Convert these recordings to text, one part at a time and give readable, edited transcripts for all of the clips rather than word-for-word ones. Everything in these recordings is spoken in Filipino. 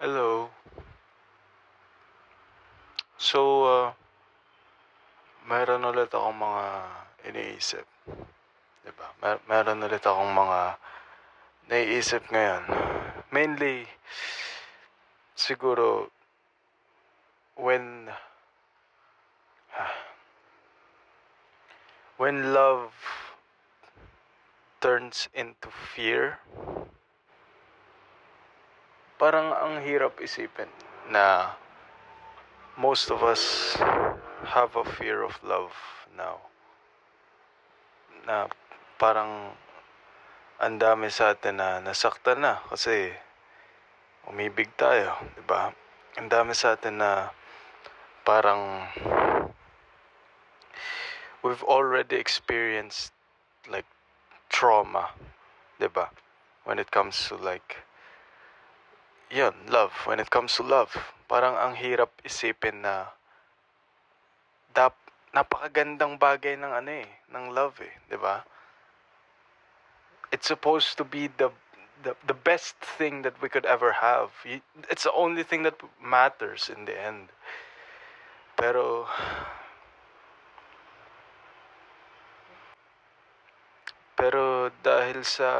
Hello. So, meron ulit akong mga iniisip, 'di ba? Meron ulit akong mga naiisip ngayon. Mainly, siguro, when, when love turns into fear, parang ang hirap isipin na most of us have a fear of love now. Na parang ang dami sa atin na nasaktan na kasi umibig tayo, 'di ba? Ang dami sa atin na parang we've already experienced like trauma, 'di ba? When it comes to love. When it comes to love, parang ang hirap isipin na napakagandang bagay ng ng love 'di ba? It's supposed to be the best thing that we could ever have. It's the only thing that matters in the end. Pero dahil sa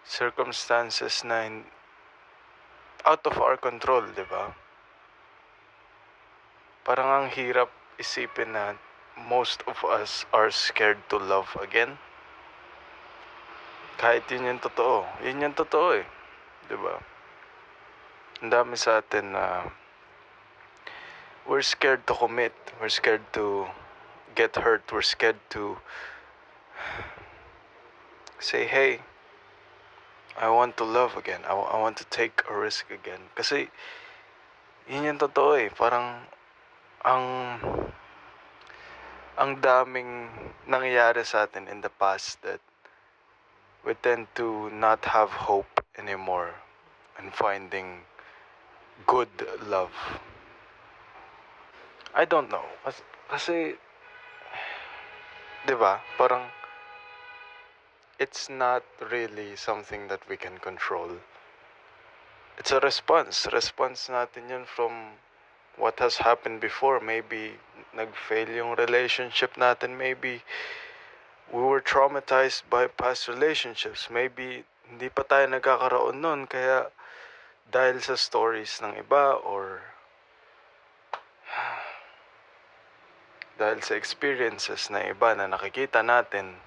circumstances na out of our control, 'di ba? Parang ang hirap isipin na most of us are scared to love again. Kahit yun yung totoo. Yun yung totoo 'di ba? Ang dami sa atin na we're scared to commit. We're scared to get hurt. We're scared to say, hey, I want to love again. I want to take a risk again. Kasi yun yung totoo Parang ang daming nangyayari sa atin in the past that we tend to not have hope anymore in finding good love. I don't know. Kasi 'di ba? Parang it's not really something that we can control. It's a response. Response natin yun from what has happened before. Maybe nag-fail yung relationship natin. Maybe we were traumatized by past relationships. Maybe hindi pa tayo nagkakaroon nun kaya dahil sa stories ng iba or dahil sa experiences na iba na nakikita natin,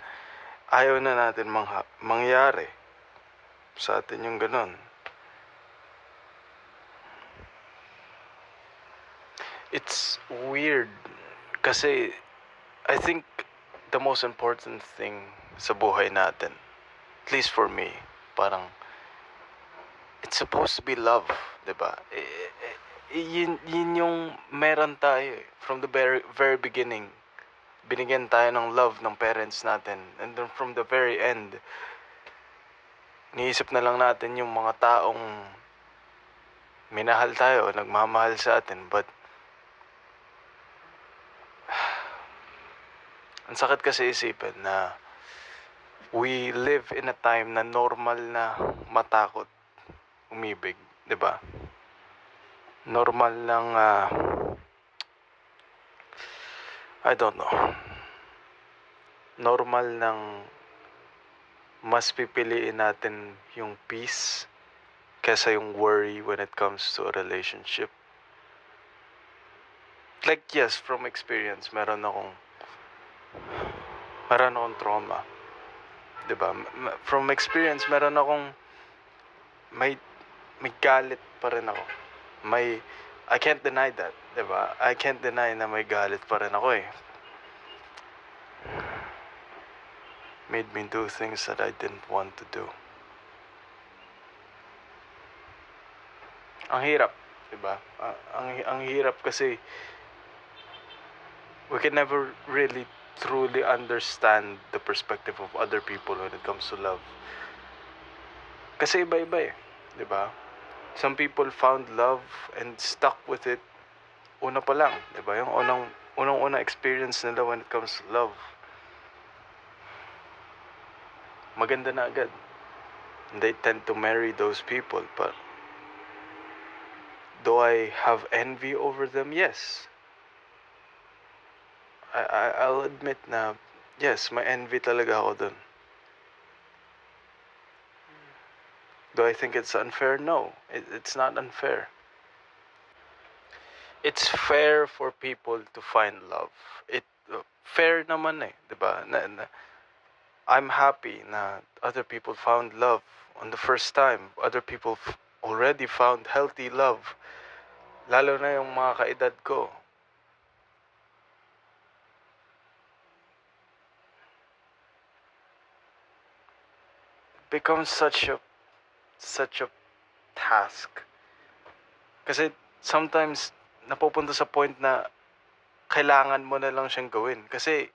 ayaw na natin mangyari sa atin yung ganun. It's weird kasi I think the most important thing sa buhay natin, at least for me, parang it's supposed to be love, 'di ba? Yun yung meron tayo from the very beginning. Binigyan tayo ng love ng parents natin, and then from the very end, niisip na lang natin yung mga taong minahal tayo, nagmamahal sa atin, but ang sakit kasi isipin na we live in a time na normal na matakot umibig, 'di ba? Normal lang I don't know. Normal lang mas pipiliin natin yung peace kesa yung worry when it comes to a relationship. Like yes, from experience, meron akong trauma. 'Di ba? From experience, meron akong may galit pa rin ako. I can't deny that, 'di ba? I can't deny na may galit pa rin ako Made me do things that I didn't want to do. Ang hirap, 'di ba? Ang hirap kasi we can never really truly understand the perspective of other people when it comes to love. Kasi iba-iba 'di ba? Some people found love and stuck with it una pa lang, 'di ba? Yung unang experience nila when it comes to love. Maganda na agad. And they tend to marry those people, but Do I have envy over them? Yes. I'll admit na, yes, may envy talaga ako dun. Do I think it's unfair? No, it's not unfair. It's fair for people to find love. Fair naman eh, 'di ba? I'm happy na other people found love on the first time. Other people already found healthy love. Lalo na yung mga kaedad ko. It becomes such a task. Kasi sometimes napupunta sa point na kailangan mo na lang siyang gawin. Kasi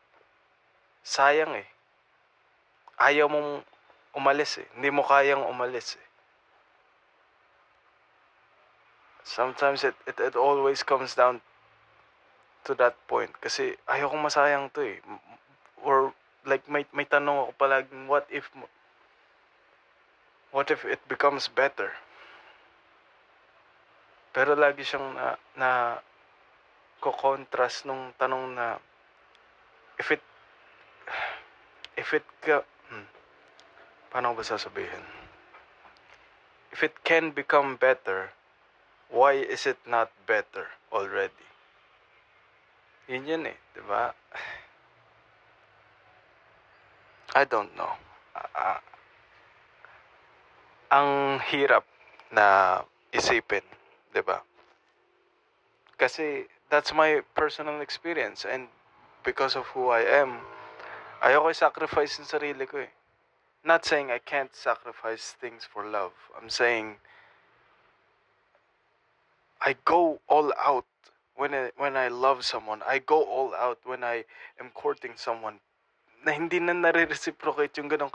sayang eh. Ayaw mong umalis eh. Hindi mo kayang umalis eh. Sometimes it always comes down to that point. Kasi ayaw kong masayang to eh. Or like may tanong ako palaging, what if it becomes better? Pero lagi siyang na ko-contrast nung tanong na if it paano ba sasabihin? If it can become better, why is it not better already? Yun eh, di ba? I don't know. Ang hirap na isipin, di ba? Kasi that's my personal experience, and because of who I am, ayoko i-sacrifice yung sarili ko eh. Not saying I can't sacrifice things for love. I'm saying I go all out when I love someone. I go all out when I am courting someone. Na hindi na nare-reciprocate yung ganong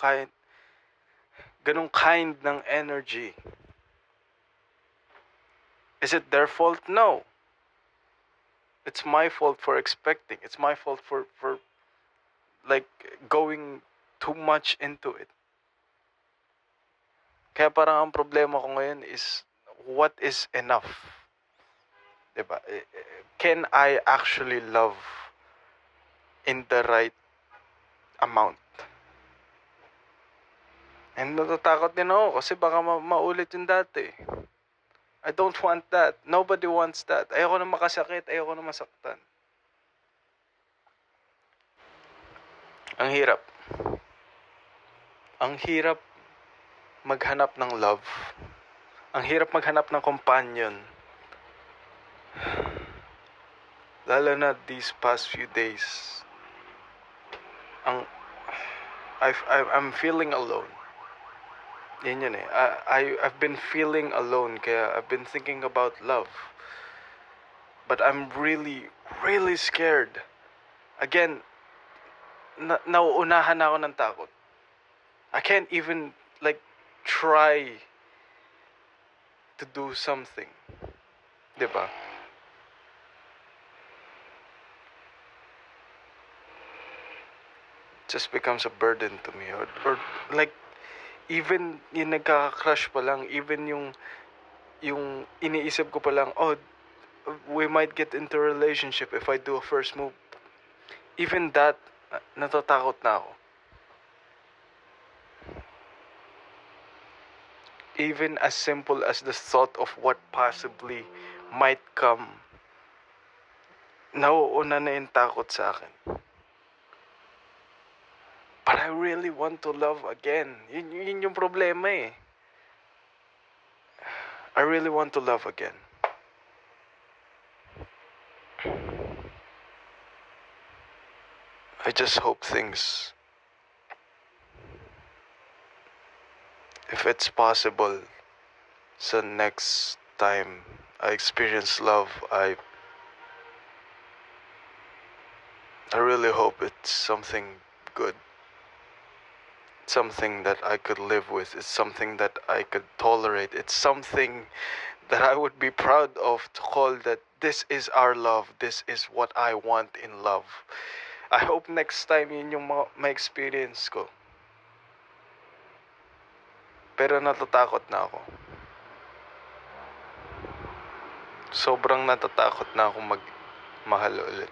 kind ng energy. Is it their fault? No. It's my fault for expecting. It's my fault for like going too much into it. Kaya parang ang problema ko ngayon is, what is enough? Diba? Can I actually love in the right amount? And natatakot din ako kasi baka maulit yung dati. I don't want that. Nobody wants that. Ayoko na makasakit. Ayoko na masaktan. Ang hirap. Ang hirap maghanap ng love. Ang hirap maghanap ng companion. Lalo na these past few days. I'm feeling alone. Yun eh. I've been feeling alone, kaya I've been thinking about love. But I'm really, really scared. Again, nauunahan ako ng takot. I can't even like try to do something. Diba? Just becomes a burden to me. Or like, even yung nagkaka-crush pa lang, even yung iniisip ko pa lang, oh, we might get into a relationship if I do a first move. Even that, natatakot na ako. Even as simple as the thought of what possibly might come, nauuna na yung takot sa akin. But I really want to love again. Yun yung problema eh. I really want to love again. I just hope things, if it's possible, so next time I experience love, I really hope it's something good. Something that I could live with. It's something that I could tolerate. It's something that I would be proud of, to call that this is our love. This is what I want in love. I hope next time yun yung ma-experience ko. Pero natatakot na ako. sobrang natatakot na akong magmahal ulit.